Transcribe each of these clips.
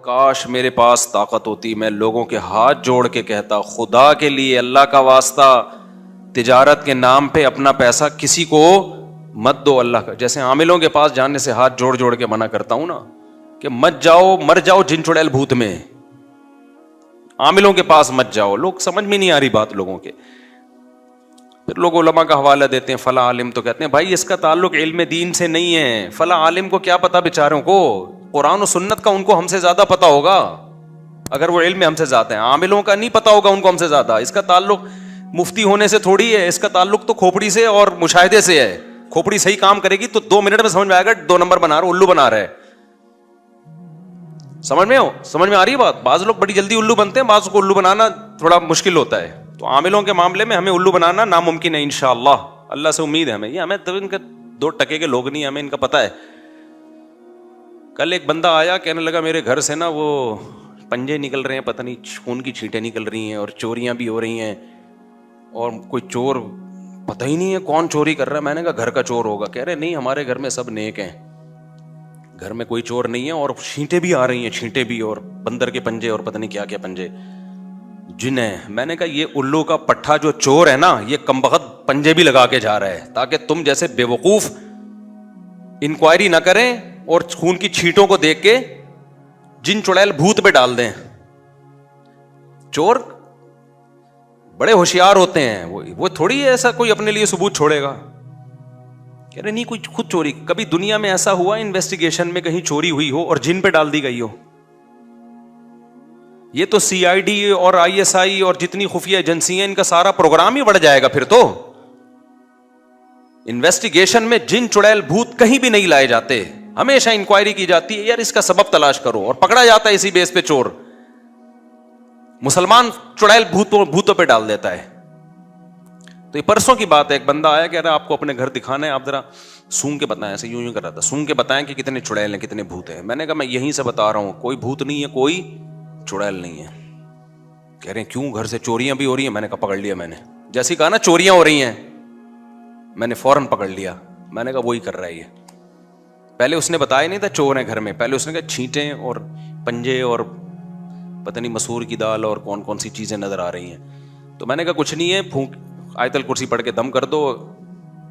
کاش میرے پاس طاقت ہوتی, میں لوگوں کے ہاتھ جوڑ کے کہتا خدا کے لیے اللہ کا واسطہ تجارت کے نام پہ اپنا پیسہ کسی کو مت دو اللہ کا. جیسے عاملوں کے پاس جانے سے ہاتھ جوڑ جوڑ کے منع کرتا ہوں نا کہ مت جاؤ, مر جاؤ جن چڑیل بھوت میں, عاملوں کے پاس مت جاؤ. لوگ سمجھ میں نہیں آ رہی بات لوگوں کے. پھر لوگ علماء کا حوالہ دیتے ہیں, فلاں عالم تو کہتے ہیں بھائی اس کا تعلق علم دین سے نہیں ہے. فلاں عالم کو کیا پتا بیچاروں کو, قرآن و سنت کا ان کو ہم سے زیادہ پتا ہوگا اگر وہ علم میں ہم سے زیادہ ہیں. عاملوں کا نہیں پتا ہوگا ان کو ہم سے زیادہ. اس کا تعلق مفتی ہونے سے تھوڑی ہے, اس کا تعلق تو کھوپڑی سے اور مشاہدے سے ہے. کھوپڑی صحیح کام کرے گی تو 2 منٹ میں سمجھ میں آئے گا 2 نمبر بنا رہا, الو بنا رہا ہے. سمجھ میں آ رہی ہے بات. بعض لوگ بڑی جلدی الو بنتے ہیں, بعض کو الو بنانا تھوڑا مشکل ہوتا ہے. تو عاملوں کے معاملے میں ہمیں الو بنانا ناممکن ہے انشاءاللہ. اللہ سے امید ہے ہمیں. یہ ہمیں تو ان کے 2 ٹکے کے لوگ نہیں, ہمیں ان کا پتہ ہے. کل ایک بندہ آیا کہنے لگا میرے گھر سے نا وہ پنجے نکل رہے ہیں, پتہ نہیں خون کی چھینٹیں نکل رہی ہیں اور چوریاں بھی ہو رہی ہیں, اور کوئی چور پتہ ہی نہیں ہے کون چوری کر رہا ہے. میں نے کہا گھر کا چور ہوگا. کہہ رہے نہیں ہمارے گھر میں سب نیک ہیں, گھر میں کوئی چور نہیں ہے, اور چھینٹیں بھی آ رہی ہیں, چھینٹیں بھی, اور بندر کے پنجے اور پتہ نہیں کیا کیا پنجے, جن ہے. میں نے کہا یہ الو کا پٹھا جو چور ہے نا یہ کمبخت پنجے بھی لگا کے جا رہا ہے تاکہ تم جیسے بے وقوف انکوائری نہ کریں اور خون کی چھینٹوں کو دیکھ کے جن چڑیل بھوت پہ ڈال دیں. چور بڑے ہوشیار ہوتے ہیں, وہ تھوڑی ایسا کوئی اپنے لیے ثبوت چھوڑے گا. کہہ رہے نہیں کوئی خود چوری. کبھی دنیا میں ایسا ہوا انویسٹیگیشن میں کہیں چوری ہوئی ہو اور جن پہ ڈال دی گئی ہو؟ یہ تو سی آئی ڈی اور آئی ایس آئی اور جتنی خفیہ ایجنسی ہیں ان کا سارا پروگرام ہی بڑھ جائے گا. پھر تو انویسٹیگیشن میں جن چڑیل بھوت کہیں بھی نہیں لائے جاتے, ہمیشہ انکوائری کی جاتی ہے یار اس کا سبب تلاش کرو, اور پکڑا جاتا ہے اسی بیس پہ چور. مسلمان چڑیل بھوتوں پہ ڈال دیتا ہے. تو یہ پرسوں کی بات ہے, ایک بندہ آیا کہہ رہا آپ کو اپنے گھر دکھانا ہے, آپ ذرا سونگ کے بتائیں. ایسے یوں کر رہا تھا, سونگ کے بتائیں کہ کتنے چڑیل ہیں کتنے بھوت ہیں. میں نے کہا میں یہیں سے بتا رہا ہوں کوئی بھوت نہیں ہے, کوئی چڑیل نہیں ہے. کہہ رہے ہیں کیوں, گھر سے چوریاں بھی ہو رہی ہیں. میں نے کہا پکڑ لیا میں نے, جیسے ہی کہا نا چوریاں ہو رہی ہیں میں نے فوراً پکڑ لیا. میں نے کہا وہی کر رہا ہے یہ. پہلے اس نے بتایا نہیں تھا چور ہیں گھر میں, پہلے اس نے کہا چھینٹیں اور پنجے اور پتہ نہیں مسور کی دال اور کون کون سی چیزیں نظر آ رہی ہیں. تو میں نے کہا کچھ نہیں ہے, پھونک آیت الکرسی پڑھ کے دم کر دو,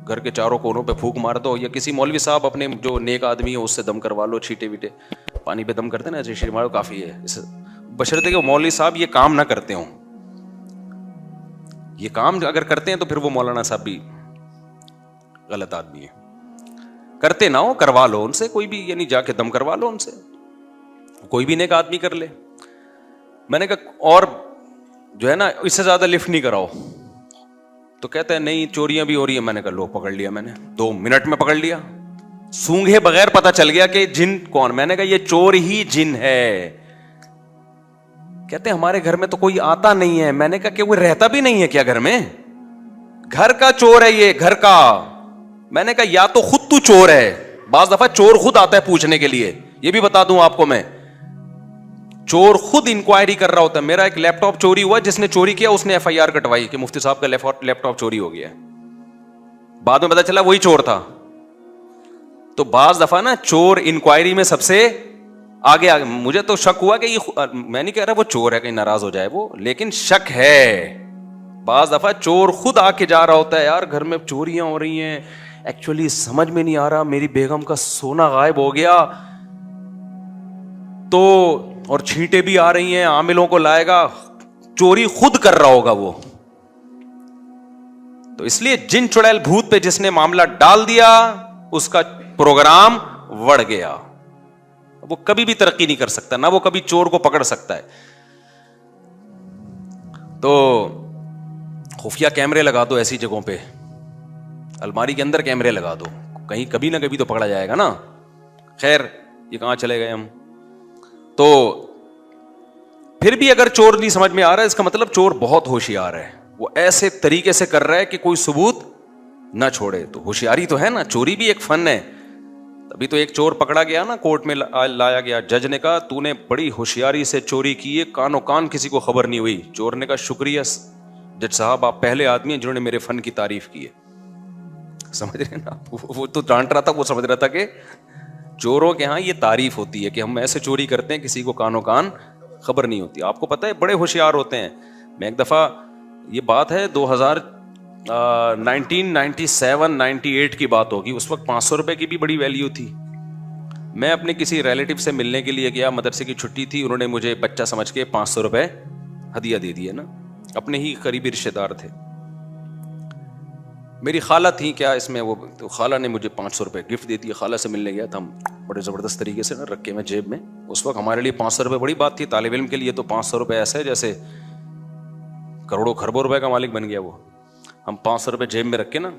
گھر کے چاروں کونوں پہ پھونک مار دو, یا کسی مولوی صاحب اپنے جو نیک آدمی ہے اس سے دم کروا لو, چھیٹے ویٹے پانی پہ دم کرتے نا ایسے مارو کافی ہے. بشرطے کہ مولوی صاحب یہ کام نہ کرتے ہوں. یہ کام اگر کرتے ہیں تو پھر وہ مولانا صاحب بھی غلط آدمی ہے. کرتے نہ ہو کروا لو ان سے, کوئی بھی یعنی جا کے دم کروا لو ان سے, کوئی بھی نیک آدمی کر لے. میں نے کہا اور جو ہے نا اس سے زیادہ لفٹ نہیں کراؤ. تو کہتا ہے نہیں چوریاں بھی ہو رہی ہیں. میں نے کہا لو پکڑ لیا میں نے, 2 منٹ میں پکڑ لیا. سونگے بغیر پتا چل گیا کہ جن کون. میں نے کہا یہ چور ہی جن ہے. کہتے ہیں ہمارے گھر میں تو کوئی آتا نہیں ہے. میں نے کہا کہ وہ رہتا بھی نہیں ہے کیا گھر میں؟ گھر کا چور ہے یہ, گھر کا. میں نے کہا یا تو خود تو چور ہے, بعض دفعہ چور خود آتا ہے پوچھنے کے لیے, یہ بھی بتا دوں آپ کو میں, چور خود انکوائری کر رہا ہوتا ہے. میرا ایک لیپ ٹاپ چوری ہوا, جس نے چوری کیا اس نے ایف آئی آر کٹوائی کہ مفتی صاحب کا لیپ ٹاپ چوری ہو گیا. بعد میں پتا چلا وہی چور تھا. تو بعض دفعہ نا چور انکوائری میں سب سے آگے. مجھے تو شک ہوا کہ یہ, میں نہیں کہہ رہا وہ چور ہے کہیں ناراض ہو جائے وہ, لیکن شک ہے. بعض دفعہ چور خود آ کے جا رہا ہوتا ہے, یار گھر میں چوریاں ہو رہی ہیں, ایکچولی سمجھ میں نہیں آ رہا, میری بیگم کا سونا غائب ہو گیا تو, اور چھینٹیں بھی آ رہی ہیں, عاملوں کو لائے گا. چوری خود کر رہا ہوگا وہ. تو اس لیے جن چڑیل بھوت پہ جس نے معاملہ ڈال دیا اس کا پروگرام وڑ گیا. وہ کبھی بھی ترقی نہیں کر سکتا, نہ وہ کبھی چور کو پکڑ سکتا ہے. تو خفیہ کیمرے لگا دو ایسی جگہوں پہ, الماری کے اندر کیمرے لگا دو, کہیں کبھی نہ کبھی تو پکڑا جائے گا نا. خیر یہ کہاں چلے گئے ہم. تو پھر بھی اگر چور نہیں سمجھ میں آ رہا ہے, اس کا مطلب چور بہت ہوشیار ہے, وہ ایسے طریقے سے کر رہا ہے کہ کوئی ثبوت نہ چھوڑے. تو ہوشیاری تو ہے نا, چوری بھی ایک فن ہے. ابھی تو ایک چور پکڑا گیا نا, کورٹ میں لایا گیا, جج نے کہا تو نے بڑی ہوشیاری سے چوری کی ہے, کانوں کان کسی کو خبر نہیں ہوئی. چور نے کہا شکریہ جج صاحب, آپ پہلے آدمی ہیں جنہوں نے میرے فن کی تعریف کی ہے. سمجھ رہے نا, وہ تو ڈانٹ رہا تھا, وہ سمجھ رہا تھا کہ چوروں کے ہاں یہ تعریف ہوتی ہے کہ ہم ایسے چوری کرتے ہیں کسی کو کانوں کان خبر نہیں ہوتی. آپ کو پتہ ہے بڑے ہوشیار ہوتے ہیں. میں ایک دفعہ, یہ بات ہے 1997-98 کی بات ہوگی, اس وقت 500 روپے کی بھی بڑی ویلیو تھی. میں اپنے کسی ریلیٹیو سے ملنے کے لیے گیا, مدرسے کی چھٹی تھی, انہوں نے مجھے بچہ سمجھ کے 500 روپے ہدیہ دے دیے نا, اپنے ہی قریبی رشتے دار تھے. میری خالہ تھیں کیا اس میں, وہ تو خالہ نے مجھے 500 روپے گفٹ دے دیے. خالہ سے ملنے گیا تھا, ہم بڑے زبردست طریقے سے نا رکھے میں جیب میں. اس وقت ہمارے لیے 500 روپے بڑی بات تھی, طالب علم کے لیے تو 500 روپے ایسے جیسے کروڑوں خربوں روپے کا مالک بن گیا وہ. ہم 500 روپے جیب میں رکھ کے نا,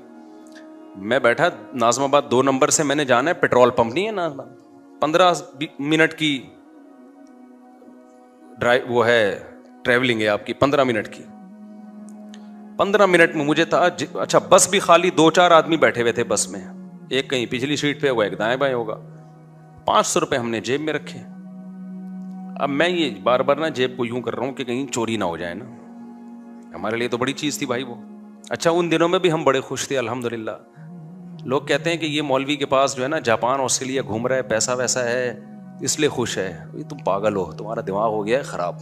میں بیٹھا ناظم آباد 2 نمبر سے, میں نے جانا ہے پیٹرول پمپ نہیں ہے ناظم آباد, 15 منٹ کی ڈرائیو وہ ہے ٹریولنگ ہے آپ کی, 15 منٹ کی. 15 منٹ میں مجھے تھا اچھا بس بھی خالی, 2-4 آدمی بیٹھے ہوئے تھے بس میں, ایک کہیں پچھلی سیٹ پہ ہوگا, ایک دائیں بائیں ہوگا. 500 روپے ہم نے جیب میں رکھے. اب میں یہ بار بار نا جیب کو یوں کر رہا ہوں کہ کہیں چوری نہ ہو جائے نا, ہمارے لیے تو بڑی چیز تھی بھائی وہ. اچھا ان دنوں میں بھی ہم بڑے خوش تھے الحمدللہ. لوگ کہتے ہیں کہ یہ مولوی کے پاس جو ہے نا جاپان آسٹریلیا گھوم رہا ہے, پیسہ ویسا ہے اس لیے خوش ہے. تم پاگل ہو, تمہارا دماغ ہو گیا ہے خراب.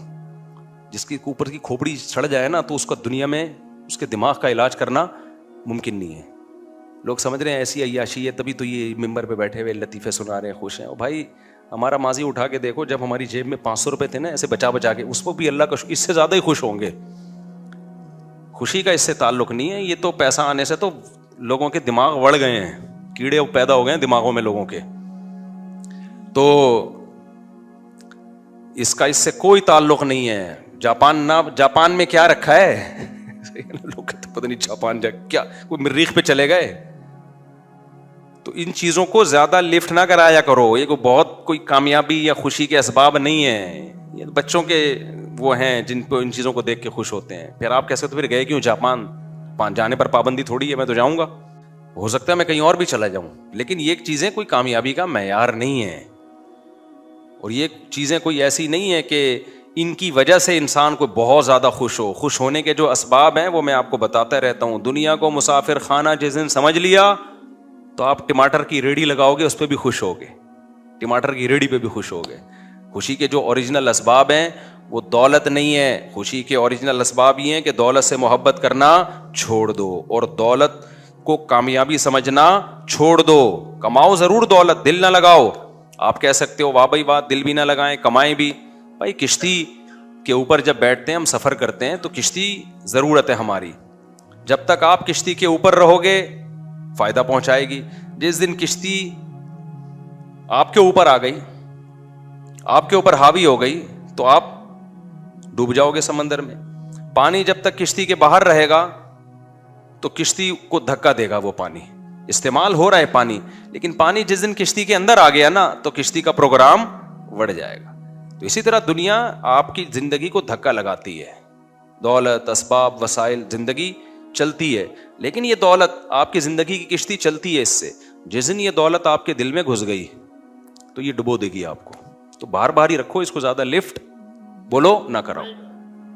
جس کی اوپر کی کھوپڑی سڑ جائے نا تو اس کا دنیا میں اس کے دماغ کا علاج کرنا ممکن نہیں ہے. لوگ سمجھ رہے ہیں ایسی عیاشی ہے تبھی تو یہ ممبر پہ بیٹھے ہوئے لطیفے سنا رہے ہیں, خوش ہیں. بھائی ہمارا ماضی اٹھا کے دیکھو, جب ہماری جیب میں 500 روپے تھے نا ایسے بچا بچا کے, اس کو بھی اللہ کا اس سے زیادہ ہی خوش ہوں گے. خوشی کا اس سے تعلق نہیں ہے, یہ تو پیسہ آنے سے تو لوگوں کے دماغ وڑ گئے ہیں, کیڑے پیدا ہو گئے ہیں دماغوں میں لوگوں کے. تو اس کا اس سے کوئی تعلق نہیں ہے. جاپان میں کیا رکھا ہے لوگ کہتے پتہ نہیں جاپان کیا کوئی مریخ پہ چلے گئے. تو ان چیزوں کو زیادہ لفٹ نہ کرایا کرو, یہ بہت کوئی کامیابی یا خوشی کے اسباب نہیں ہے. یہ بچوں کے وہ ہیں جن کو ان چیزوں کو دیکھ کے خوش ہوتے ہیں. پھر آپ کیسے تو پھر گئے کیوں جاپان, جانے پر پابندی تھوڑی ہے, میں تو جاؤں گا, ہو سکتا ہے میں کہیں اور بھی چلا جاؤں, لیکن یہ چیزیں کوئی کامیابی کا معیار نہیں ہے. اور یہ چیزیں کوئی ایسی نہیں ہے کہ ان کی وجہ سے انسان کو بہت زیادہ خوش ہو. خوش ہونے کے جو اسباب ہیں وہ میں آپ کو بتاتا رہتا ہوں. دنیا کو مسافر خانہ جس دن سمجھ لیا تو آپ ٹماٹر کی ریڑھی لگاؤ گے اس پہ بھی خوش ہوگے, ٹماٹر کی ریڑھی پہ بھی خوش ہوگے. خوشی کے جو اوریجنل اسباب ہیں وہ دولت نہیں ہے. خوشی کے اوریجنل اسباب یہ ہیں کہ دولت سے محبت کرنا چھوڑ دو اور دولت کو کامیابی سمجھنا چھوڑ دو. کماؤ ضرور دولت, دل نہ لگاؤ. آپ کہہ سکتے ہو واہ بھائی واہ, دل بھی نہ لگائیں کمائیں بھی. بھائی کشتی کے اوپر جب بیٹھتے ہیں ہم سفر کرتے ہیں تو کشتی ضرورت ہے ہماری. جب تک آپ کشتی کے اوپر رہو گے فائدہ پہنچائے گی. جس دن کشتی آپ کے اوپر آ گئی, آپ کے اوپر حاوی ہو گئی تو آپ ڈوب جاؤ گے سمندر میں. پانی جب تک کشتی کے باہر رہے گا تو کشتی کو دھکا دے گا. وہ پانی استعمال ہو رہا ہے پانی, لیکن پانی جس دن کشتی کے اندر آ گیا نا تو کشتی کا پروگرام بڑھ جائے گا. تو اسی طرح دنیا آپ کی زندگی کو دھکا لگاتی ہے. دولت, اسباب, وسائل, زندگی چلتی ہے, لیکن یہ دولت آپ کی زندگی کی کشتی چلتی ہے اس سے. جس دن یہ دولت آپ کے دل میں گھس گئی تو یہ ڈبو دے گی آپ کو. تو بار بار ہی رکھو اس کو, زیادہ لفٹ بولو نہ کراؤ.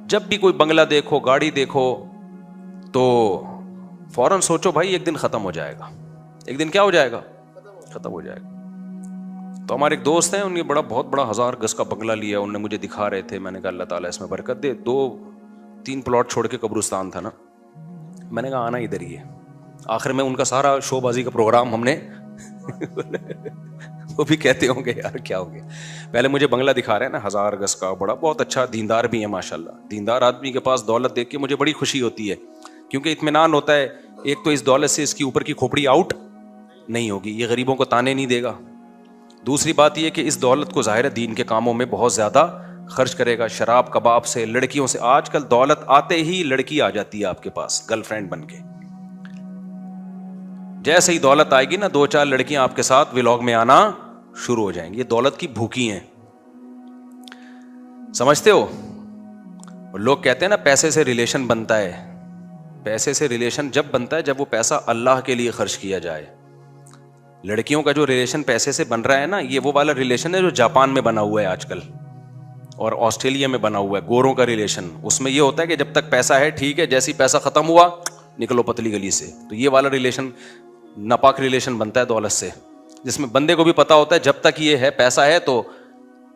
جب بھی کوئی بنگلہ دیکھو, گاڑی دیکھو تو فوراً سوچو بھائی ایک دن ختم ہو جائے گا. ایک دن کیا ہو جائے گا, ختم ہو جائے گا. تو ہمارے ایک دوست ہیں, ان نے بہت بڑا 1000 گز کا بنگلہ لیا, انہوں نے مجھے دکھا رہے تھے. میں نے کہا اللہ تعالیٰ اس میں برکت دے. 2-3 پلاٹ چھوڑ کے قبرستان تھا نا, میں نے کہا آنا ادھر ہی ہے. آخر میں ان کا سارا شو بازی کا پروگرام ہم نے وہ بھی کہتے ہوں گے یار کیا ہو گیا. پہلے مجھے بنگلہ دکھا رہے ہیں نا 1000 گز کا, بڑا بہت اچھا, دیندار بھی ہے ماشاءاللہ. دیندار آدمی کے پاس دولت دیکھ کے مجھے بڑی خوشی ہوتی ہے, کیونکہ اطمینان ہوتا ہے. ایک تو اس دولت سے اس کی اوپر کی کھوپڑی آؤٹ نہیں ہوگی, یہ غریبوں کو تانے نہیں دے گا. دوسری بات یہ کہ اس دولت کو ظاہر دین کے کاموں میں بہت زیادہ خرچ کرے گا. شراب کباب سے, لڑکیوں سے. آج کل دولت آتے ہی لڑکی آ جاتی ہے آپ کے پاس گرل فرینڈ بن کے. جیسے ہی دولت آئے گی نا 2-4 لڑکیاں آپ کے ساتھ ولاگ میں آنا شروع ہو جائیں گی. یہ دولت کی بھوکی ہیں, سمجھتے ہو. اور لوگ کہتے ہیں نا پیسے سے ریلیشن بنتا ہے. پیسے سے ریلیشن جب بنتا ہے جب وہ پیسہ اللہ کے لیے خرچ کیا جائے. لڑکیوں کا جو ریلیشن پیسے سے بن رہا ہے نا, یہ وہ والا ریلیشن ہے جو جاپان میں بنا ہوا ہے آج کل, اور آسٹریلیا میں بنا ہوا ہے, گوروں کا ریلیشن. اس میں یہ ہوتا ہے کہ جب تک پیسہ ہے ٹھیک ہے, جیسے ہی پیسہ ختم ہوا نکلو پتلی گلی سے. تو یہ والا ریلیشن ناپاک ریلیشن بنتا ہے دولت سے. جس میں بندے کو بھی پتا ہوتا ہے جب تک یہ ہے پیسہ ہے تو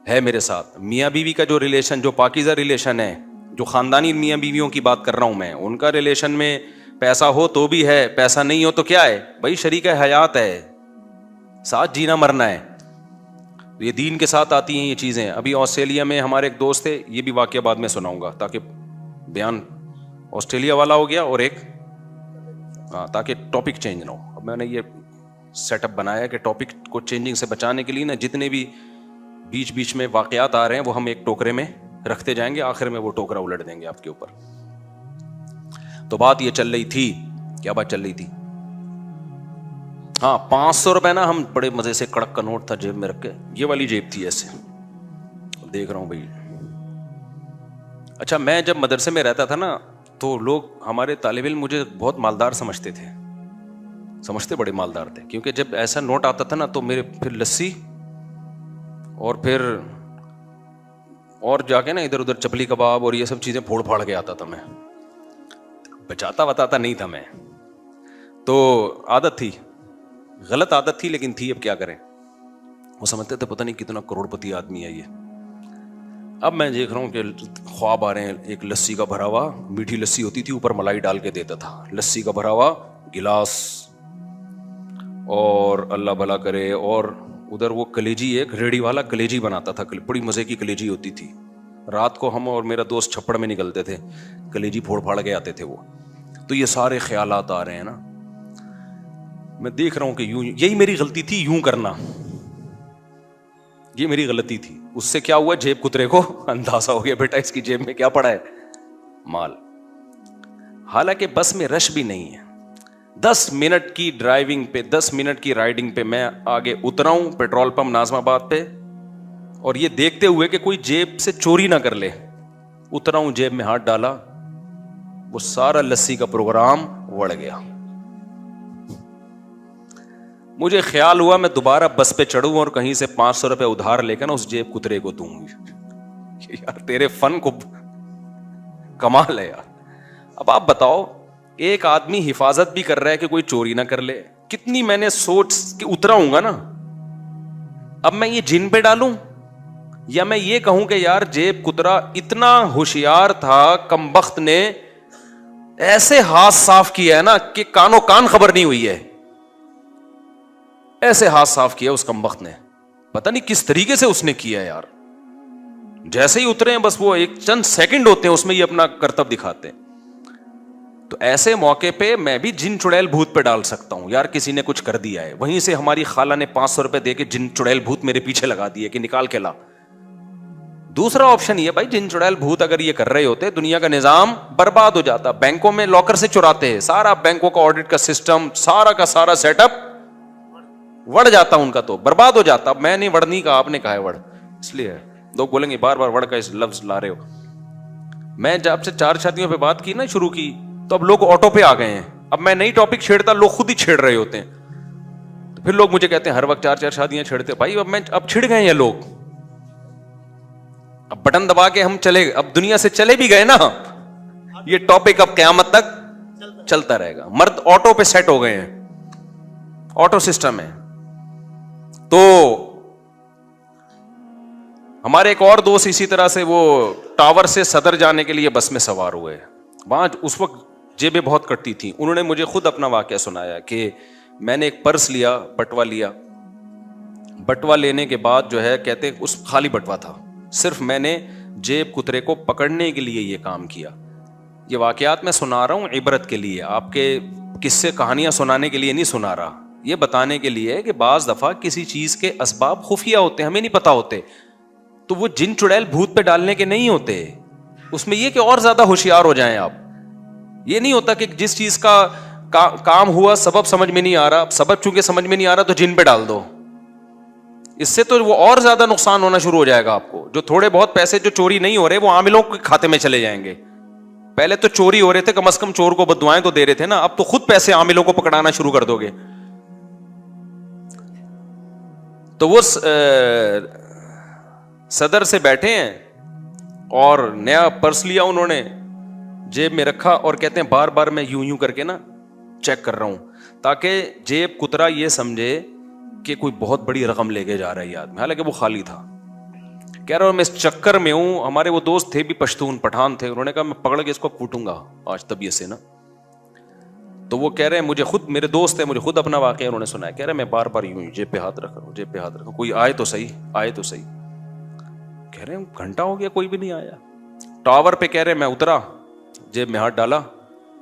ہے میرے ساتھ. میاں بیوی کا جو ریلیشن, جو پاکیزہ ریلیشن ہے, جو خاندانی میاں بیویوں کی بات کر رہا ہوں میں, ان کا ریلیشن میں پیسہ ہو تو بھی ہے, پیسہ نہیں ہو تو کیا ہے بھائی, شریک حیات ہے, ساتھ جینا مرنا ہے. یہ دین کے ساتھ آتی ہیں یہ چیزیں. ابھی آسٹریلیا میں ہمارے ایک دوست تھے, یہ بھی واقعہ بعد میں سناؤں گا تاکہ بیان آسٹریلیا والا ہو گیا اور ایک تاکہ ٹاپک چینج نہ ہو. اب میں نے یہ سیٹ اپ بنایا کہ ٹاپک کو چینجنگ سے بچانے کے لیے نا جتنے بھی بیچ بیچ میں واقعات آ رہے ہیں وہ ہم ایک ٹوکرے میں رکھتے جائیں گے, آخر میں وہ ٹوکرا الٹ دیں گے آپ کے اوپر. تو بات یہ چل رہی تھی, کیا بات چل رہی تھی؟ ہاں 500 روپے نا, ہم بڑے مزے سے کڑک کا نوٹ تھا جیب میں رکھ کے, یہ والی جیب تھی ایسے, دیکھ رہا ہوں بھائی. اچھا میں جب مدرسے میں رہتا تھا نا تو لوگ ہمارے طالب علم مجھے بہت مالدار سمجھتے تھے, سمجھتے بڑے مالدار تھے, کیونکہ جب ایسا نوٹ آتا تھا نا تو میرے پھر لسی اور پھر اور جا کے نا ادھر ادھر چپلی کباب اور یہ سب چیزیں پھوڑ پھاڑ کے آتا تھا. میں بچاتا بتاتا نہیں تھا میں, تو عادت تھی, غلط عادت تھی لیکن تھی, اب کیا کریں. وہ سمجھتے تھے پتہ نہیں کتنا کروڑ پتی آدمی ہے یہ. اب میں دیکھ رہا ہوں کہ خواب آ رہے ہیں, ایک لسی کا بھرا ہوا, میٹھی لسی ہوتی تھی, اوپر ملائی ڈال کے دیتا تھا, لسی کا بھرا ہوا گلاس, اور اللہ بھلا کرے, اور ادھر وہ کلیجی, ایک ریڑھی والا کلیجی بناتا تھا, بڑی مزے کی کلیجی ہوتی تھی. رات کو ہم اور میرا دوست چھپڑ میں نکلتے تھے, کلیجی پھوڑ پھاڑ کے آتے تھے وہ. تو یہ سارے خیالات آ رہے ہیں نا, میں دیکھ رہا ہوں کہ یوں, یہی میری غلطی تھی, یوں کرنا یہ میری غلطی تھی. اس سے کیا ہوا, جیب کترے کو اندازہ ہو گیا بیٹا اس کی جیب میں کیا پڑا ہے, مال. حالانکہ بس میں رش بھی نہیں ہے, 10 منٹ کی ڈرائیونگ پہ, 10 منٹ کی رائڈنگ پہ میں آگے اترا ہوں پیٹرول پمپ ناظم آباد پہ, اور یہ دیکھتے ہوئے کہ کوئی جیب سے چوری نہ کر لے, اترا ہوں, جیب میں ہاتھ ڈالا, وہ سارا لسی کا پروگرام وڑ گیا. مجھے خیال ہوا میں دوبارہ بس پہ چڑھوں اور کہیں سے 500 روپے ادھار لے کر نا اس جیب کترے کو دوں گی. یار تیرے فن کو کمال ہے یار. اب آپ بتاؤ, ایک آدمی حفاظت بھی کر رہا ہے کہ کوئی چوری نہ کر لے, کتنی میں نے سوچ کے اترا ہوں گا نا. اب میں یہ جن پہ ڈالوں یا میں یہ کہوں کہ یار جیب کترا اتنا ہوشیار تھا, کمبخت نے ایسے ہاتھ صاف کیا ہے نا کہ کانوں کان خبر نہیں ہوئی ہے, ایسے ہاتھ صاف کیا اس کمبخت نے, پتہ نہیں کس طریقے سے اس نے کیا یار. جیسے ہی اترے ہیں بس وہ ایک چند سیکنڈ ہوتے ہیں اس میں یہ اپنا کرتب دکھاتے ہیں. تو ایسے موقع پہ میں بھی جن چڑیل بھوت پہ ڈال سکتا ہوں, یار کسی نے کچھ کر دیا ہے, وہیں سے ہماری خالہ نے 500 روپے دے کے جن چڑیل بھوت میرے پیچھے لگا دیے کہ نکال کے لا. دوسرا آپشن یہ بھائی, جن چڑیل بھوت اگر یہ کر رہے ہوتے دنیا کا نظام برباد ہو جاتا. بینکوں میں لاکر سے چراتے ہیں, سارا بینکوں کا آڈٹ کا سسٹم سارا کا سارا سیٹ اپ وڑ جاتا, ان کا تو برباد ہو جاتا. اب میں نے وڑ نہیں کہا, آپ نے کہا ہے وڑ, اس لیے لوگ بولیں گے بار بار وڑ کا اس لفظ لا رہے ہو. میں جب سے 4 شادیوں پہ بات کی نا شروع کی تو اب لوگ آٹو پہ آ گئے ہیں. اب میں نئی ٹاپک چھیڑتا, لوگ خود ہی چھیڑ رہے ہوتے ہیں. تو پھر لوگ مجھے کہتے ہیں ہر وقت 4 شادیاں چھیڑتے. بھائی اب چھڑ گئے ہیں لوگ, اب بٹن دبا کے ہم چلے, اب دنیا سے چلے بھی گئے نا, یہ ٹاپک اب قیامت تک چلتا رہے گا. مرد آٹو پہ سیٹ ہو گئے ہیں, آٹو سسٹم ہے. تو ہمارے ایک اور دوست اسی طرح سے وہ ٹاور سے صدر جانے کے لیے بس میں سوار ہوئے. وہاں اس وقت جیبیں بہت کٹتی تھیں. انہوں نے مجھے خود اپنا واقعہ سنایا کہ میں نے ایک پرس لیا, بٹوا لیا. بٹوا لینے کے بعد جو ہے کہتے اس خالی بٹوا تھا, صرف میں نے جیب کترے کو پکڑنے کے لیے یہ کام کیا. یہ واقعات میں سنا رہا ہوں عبرت کے لیے, آپ کے قصے کہانیاں سنانے کے لیے نہیں سنا رہا. یہ بتانے کے لیے کہ بعض دفعہ کسی چیز کے اسباب خفیہ ہوتے ہیں, ہمیں نہیں پتا ہوتے, تو وہ جن چڑیل بھوت پہ ڈالنے کے نہیں ہوتے. اس میں یہ کہ اور زیادہ ہوشیار ہو جائیں آپ. یہ نہیں ہوتا کہ جس چیز کا کام ہوا سبب سمجھ میں نہیں آ رہا, سبب چونکہ سمجھ میں نہیں آ رہا تو جن پہ ڈال دو. اس سے تو وہ اور زیادہ نقصان ہونا شروع ہو جائے گا آپ کو. جو تھوڑے بہت پیسے جو چوری نہیں ہو رہے وہ عاملوں کے کھاتے میں چلے جائیں گے. پہلے تو چوری ہو رہے تھے, کم از کم چور کو بددعائیں تو دے رہے تھے نا, اب تو خود پیسے عاملوں کو پکڑانا شروع کر دو گے. تو وہ صدر سے بیٹھے ہیں اور نیا پرس لیا انہوں نے, جیب میں رکھا اور کہتے ہیں بار بار میں یوں کر کے نا چیک کر رہا ہوں تاکہ جیب کترا یہ سمجھے کہ کوئی بہت بڑی رقم لے کے جا رہا ہے یہ آدمی, حالانکہ وہ خالی تھا. کہہ رہا ہوں میں اس چکر میں ہوں, ہمارے وہ دوست تھے بھی پشتون پٹھان تھے, انہوں نے کہا میں پکڑ کے اس کو کوٹوں گا آج طبیعت سے نا. تو وہ کہہ رہے ہیں مجھے خود, میرے دوست ہیں, مجھے خود اپنا واقعہ انہوں نے سنایا. کہہ رہے میں بار بار یوں جیب پہ ہاتھ رکھ رہا ہوں, جیب پہ ہاتھ رکھا, کوئی آئے تو صحیح, آئے تو صحیح. کہہ رہے ہیں گھنٹہ ہو گیا کوئی بھی نہیں آیا. ٹاور پہ کہہ رہے میں اترا, جیب میں ہاتھ ڈالا,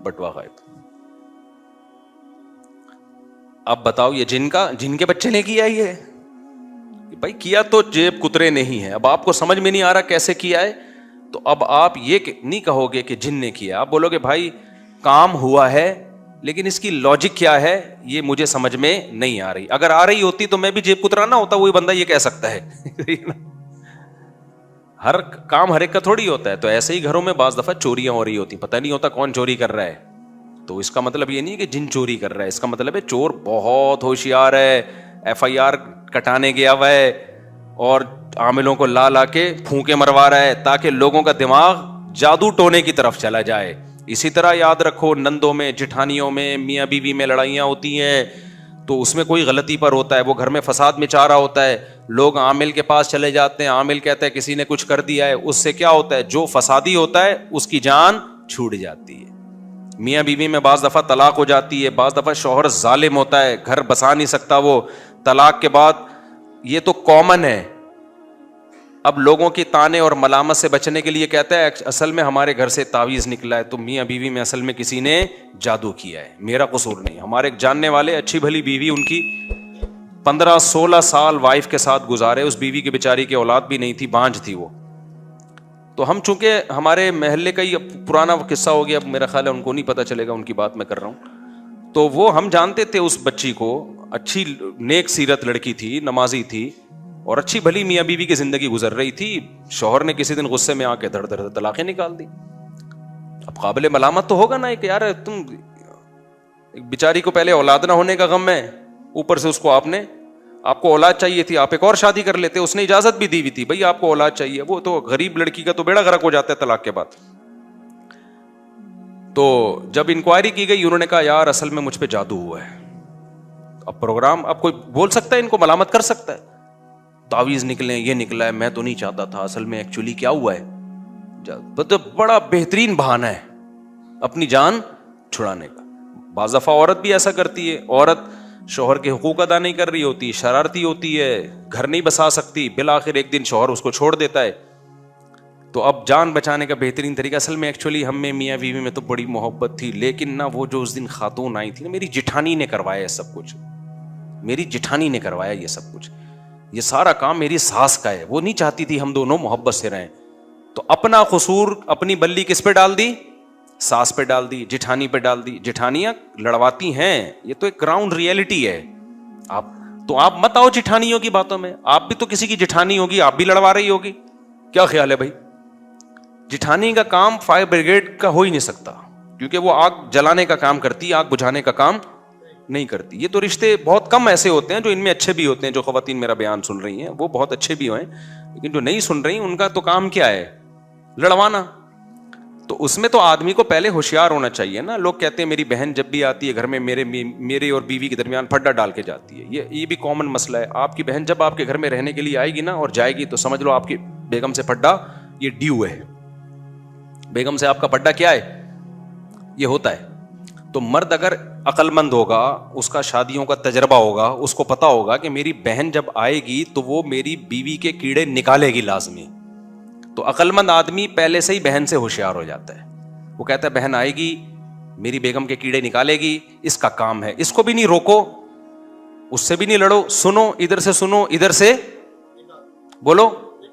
بٹوا غائب. اب بتاؤ یہ جن کے بچے نے کیا یہ بھائی, کیا تو جیب کترے نہیں ہے. اب آپ کو سمجھ میں نہیں آ رہا کیسے کیا ہے, تو اب آپ یہ نہیں کہو گے کہ جن نے کیا, آپ بولو گے بھائی کام ہوا ہے لیکن اس کی لاجک کیا ہے یہ مجھے سمجھ میں نہیں آ رہی. اگر آ رہی ہوتی تو میں بھی جیب کترانا ہوتا, وہی بندہ یہ کہہ سکتا ہے. ہر کام ہر ایک کا تھوڑی ہوتا ہے. تو ایسے ہی گھروں میں بعض دفعہ چوریاں ہو رہی ہوتی, پتہ نہیں ہوتا کون چوری کر رہا ہے. تو اس کا مطلب یہ نہیں کہ جن چوری کر رہا ہے, اس کا مطلب ہے چور بہت ہوشیار ہے, FIR کٹانے گیا ہوا ہے اور عاملوں کو لا کے پھونکے مروا رہا ہے تاکہ لوگوں کا دماغ جادو ٹونے کی طرف چلا جائے. اسی طرح یاد رکھو نندوں میں, جٹھانیوں میں, میاں بیوی میں لڑائیاں ہوتی ہیں تو اس میں کوئی غلطی پر ہوتا ہے, وہ گھر میں فساد مچا رہا ہوتا ہے, لوگ عامل کے پاس چلے جاتے ہیں, عامل کہتا ہے کسی نے کچھ کر دیا ہے, اس سے کیا ہوتا ہے جو فسادی ہوتا ہے اس کی جان چھوٹ جاتی ہے. میاں بیوی میں بعض دفعہ طلاق ہو جاتی ہے, بعض دفعہ شوہر ظالم ہوتا ہے, گھر بسا نہیں سکتا وہ طلاق کے بعد, یہ تو کامن ہے. اب لوگوں کی تانے اور ملامت سے بچنے کے لیے کہتا ہے اصل میں ہمارے گھر سے تعویذ نکلا ہے, تو میاں بیوی میں اصل میں کسی نے جادو کیا ہے, میرا قصور نہیں. ہمارے ایک جاننے والے اچھی بھلی بیوی, ان کی 15-16 سال وائف کے ساتھ گزارے, اس بیوی کی بیچاری کی اولاد بھی نہیں تھی, بانجھ تھی وہ. تو ہم چونکہ ہمارے محلے کا ہی پرانا قصہ ہو گیا, اب میرا خیال ہے ان کو نہیں پتا چلے گا, ان کی بات میں کر رہا ہوں. تو وہ ہم جانتے تھے اس بچی کو, اچھی نیک سیرت لڑکی تھی, نمازی تھی اور اچھی بھلی میاں بیوی کی زندگی گزر رہی تھی. شوہر نے کسی دن غصے میں آ کے دھڑ دھڑ طلاقیں نکال دی. اب قابل ملامت تو ہوگا نا کہ یار تم ایک بیچاری کو پہلے اولاد نہ ہونے کا غم ہے, اوپر سے اس کو آپ کو اولاد چاہیے تھی, آپ ایک اور شادی کر لیتے, اس نے اجازت بھی دی ہوئی تھی بھائی آپ کو اولاد چاہیے. وہ تو غریب لڑکی کا تو بیڑا غرق ہو جاتا ہے طلاق کے بعد. تو جب انکوائری کی گئی انہوں نے کہا یار اصل میں مجھ پہ جادو ہوا ہے. اب پروگرام, اب کوئی بول سکتا ہے ان کو ملامت کر سکتا ہے, تعویذ نکلے, یہ نکلا ہے, میں تو نہیں چاہتا تھا, اصل میں ایکچولی کیا ہوا ہے. بڑا بہترین بہانہ ہے اپنی جان چھڑانے کا. بعض دفعہ عورت بھی ایسا کرتی ہے, عورت شوہر کے حقوق ادا نہیں کر رہی ہوتی, شرارتی ہوتی ہے, گھر نہیں بسا سکتی, بالآخر ایک دن شوہر اس کو چھوڑ دیتا ہے. تو اب جان بچانے کا بہترین طریقہ, اصل میں ایکچولی ہم میں میاں بیوی میں تو بڑی محبت تھی, لیکن نہ وہ جو اس دن خاتون آئی تھی نا, میری جٹھانی نے کروایا سب کچھ, میری جٹھانی نے کروایا یہ سب کچھ, یہ سارا کام میری ساس کا ہے, وہ نہیں چاہتی تھی ہم دونوں محبت سے رہیں. تو اپنا قصور, اپنی بلی کس پہ ڈال دی, ساس پہ ڈال دی, جٹھانی پہ ڈال دی. جٹھانیاں لڑواتی ہیں, یہ تو ایک گراؤنڈ ریئلٹی ہے. آپ مت آؤ جٹھانیوں کی باتوں میں, آپ بھی تو کسی کی جٹھانی ہوگی, آپ بھی لڑوا رہی ہوگی. کیا خیال ہے بھائی؟ جٹھانی کا کام فائر بریگیڈ کا ہو ہی نہیں سکتا, کیونکہ وہ آگ جلانے کا کام کرتی, آگ بجھانے کا کام نہیں کرتی. یہ تو رشتے بہت کم ایسے ہوتے ہیں جو ان میں اچھے بھی ہوتے ہیں. جو خواتین میرا بیان سن رہی ہیں وہ بہت اچھے بھی ہوئے, لیکن جو نہیں سن رہی ان کا تو کام کیا ہے, لڑوانا. تو اس میں تو آدمی کو پہلے ہوشیار ہونا چاہیے نا. لوگ کہتے ہیں میری بہن جب بھی آتی ہے گھر میں میرے اور بیوی کے درمیان پھڈا ڈال کے جاتی ہے. یہ بھی کامن مسئلہ ہے. آپ کی بہن جب آپ کے گھر میں رہنے کے لیے آئے گی نا اور جائے گی, تو سمجھ لو آپ کی بیگم سے پھڈا یہ ڈیو ہے. بیگم سے آپ کا پھڈا کیا ہے, یہ ہوتا ہے. تو مرد اگر عقل مند ہوگا, اس کا شادیوں کا تجربہ ہوگا, اس کو پتا ہوگا کہ میری بہن جب آئے گی تو وہ میری بیوی کے کیڑے نکالے گی لازمی. تو عقل مند آدمی پہلے سے ہی بہن سے ہوشیار ہو جاتا ہے. وہ کہتا ہے بہن آئے گی, میری بیگم کے کیڑے نکالے گی, اس کا کام ہے. اس کو بھی نہیں روکو, اس سے بھی نہیں لڑو, سنو, ادھر سے سنو, ادھر سے بولو,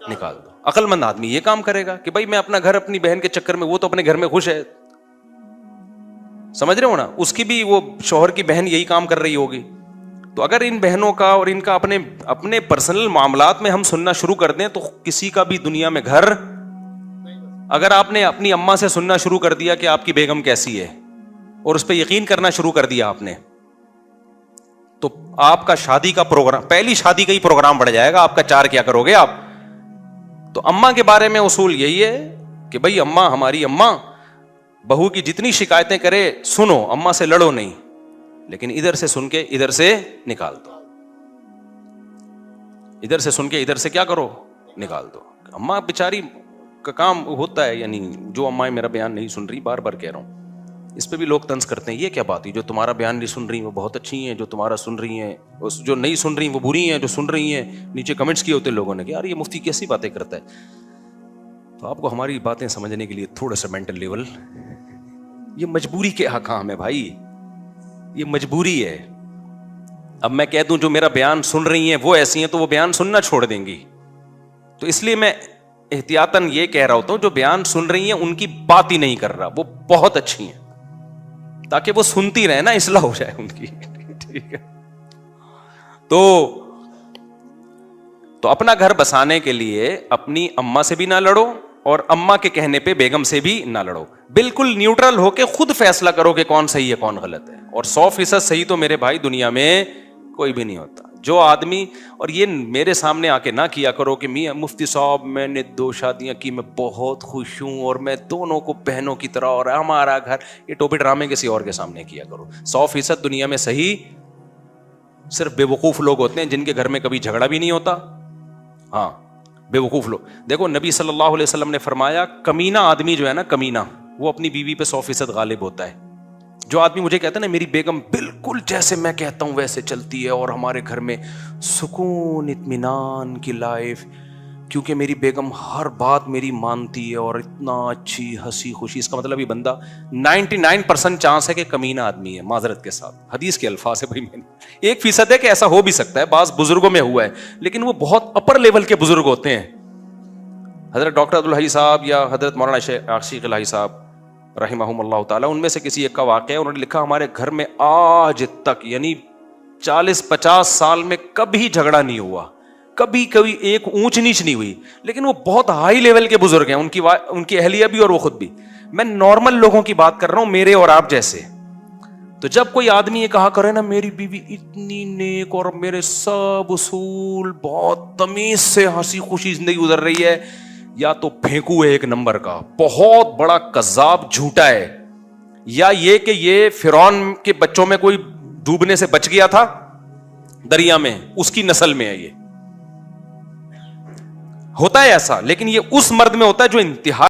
نکال دو. عقل مند آدمی یہ کام کرے گا کہ بھائی میں اپنا گھر اپنی بہن کے چکر میں, وہ تو اپنے گھر میں خوش ہے, سمجھ رہے ہو نا, اس کی بھی وہ شوہر کی بہن یہی کام کر رہی ہوگی. تو اگر ان بہنوں کا اور ان کا اپنے پرسنل معاملات میں ہم سننا شروع کر دیں تو کسی کا بھی دنیا میں گھر, اگر آپ نے اپنی اماں سے سننا شروع کر دیا کہ آپ کی بیگم کیسی ہے اور اس پہ یقین کرنا شروع کر دیا آپ نے, تو آپ کا شادی کا پروگرام, پہلی شادی کا ہی پروگرام بڑھ جائے گا آپ کا. 4 کیا کرو گے آپ؟ تو اماں کے بارے میں اصول یہی ہے کہ بھائی اماں, ہماری اماں بہو کی جتنی شکایتیں کرے سنو, اماں سے لڑو نہیں, لیکن ادھر سے سن کے ادھر سے نکال دو. ادھر سے سن کے ادھر سے کیا کرو, نکال دو. اماں بیچاری کا کام ہوتا ہے, یعنی جو امائیں میرا بیان نہیں سن رہی, بار بار کہہ رہا ہوں, اس پہ بھی لوگ طنز کرتے ہیں, یہ کیا بات ہے, جو تمہارا بیان نہیں سن رہی ہیں وہ بہت اچھی ہیں, جو تمہارا سن رہی ہیں, جو نہیں سن رہی ہیں وہ بری ہیں, جو سن رہی ہیں. نیچے کمنٹس کیے ہوتے لوگوں نے کہ یار یہ مفتی کیسی باتیں کرتا ہے. تو آپ کو ہماری باتیں سمجھنے کے لیے تھوڑا سا مینٹل لیول, یہ مجبوری کے احکام ہے بھائی, یہ مجبوری ہے. اب میں کہہ دوں جو میرا بیان سن رہی ہیں وہ ایسی ہیں, تو وہ بیان سننا چھوڑ دیں گی. تو اس لیے میں احتیاطاً یہ کہہ رہا ہوتا ہوں جو بیان سن رہی ہیں ان کی بات ہی نہیں کر رہا, وہ بہت اچھی ہیں, تاکہ وہ سنتی رہے نا, اصلاح ہو جائے ان کی. ٹھیک ہے, تو اپنا گھر بسانے کے لیے اپنی اماں سے بھی نہ لڑو, اور اماں کے کہنے پہ بیگم سے بھی نہ لڑو. بالکل نیوٹرل ہو کے خود فیصلہ کرو کہ کون صحیح ہے کون غلط ہے. اور 100% صحیح تو میرے بھائی دنیا میں کوئی بھی نہیں ہوتا. جو آدمی, اور یہ میرے سامنے آ کے نہ کیا کرو کہ میاں مفتی صاحب میں نے 2 شادیاں کی, میں بہت خوش ہوں, اور میں دونوں کو بہنوں کی طرح, اور ہمارا گھر, یہ ٹوپی ڈرامے کسی اور کے سامنے کیا کرو. 100% دنیا میں صحیح صرف بے وقوف لوگ ہوتے ہیں جن کے گھر میں کبھی جھگڑا بھی نہیں ہوتا. ہاں, بے وقوف لوگ. دیکھو نبی صلی اللہ علیہ وسلم نے فرمایا کمینہ آدمی جو ہے نا, کمینہ, وہ اپنی بیوی پہ 100% غالب ہوتا ہے. جو آدمی مجھے کہتا ہے نا میری بیگم بالکل جیسے میں کہتا ہوں ویسے چلتی ہے, اور ہمارے گھر میں سکون اطمینان کی لائف, کیونکہ میری بیگم ہر بات میری مانتی ہے اور اتنا اچھی ہنسی خوشی, اس کا مطلب یہ بندہ 99% چانس ہے کہ کمینہ آدمی ہے. معذرت کے ساتھ حدیث کے الفاظ ہے بھائی, میں 1% ہے کہ ایسا ہو بھی سکتا ہے, بعض بزرگوں میں ہوا ہے, لیکن وہ بہت اپر لیول کے بزرگ ہوتے ہیں. حضرت ڈاکٹر عبدالحی صاحب یا حضرت مولانا شیخ عاشق الہی صاحب رحمہم اللہ تعالیٰ, ان میں سے کسی ایک کا واقعہ ہے. انہوں نے لکھا ہمارے گھر میں آج تک, یعنی 40-50 سال میں کبھی جھگڑا نہیں ہوا, کبھی ایک اونچ نیچ نہیں ہوئی, لیکن وہ بہت ہائی لیول کے بزرگ ہیں, ان کی اہلیہ بھی اور وہ خود بھی. میں نارمل لوگوں کی بات کر رہا ہوں, میرے اور آپ جیسے. تو جب کوئی آدمی یہ کہا کرے نا میری بیوی اتنی نیک اور میرے سب اصول, بہت تمیز سے ہنسی خوشی زندگی گزر رہی ہے, یا تو پھینکو ہے ایک نمبر کا, بہت بڑا کذاب جھوٹا ہے, یا یہ کہ یہ فرعون کے بچوں میں کوئی ڈوبنے سے بچ گیا تھا دریا میں, اس کی نسل میں ہے. یہ ہوتا ہے ایسا, لیکن یہ اس مرد میں ہوتا ہے جو انتہا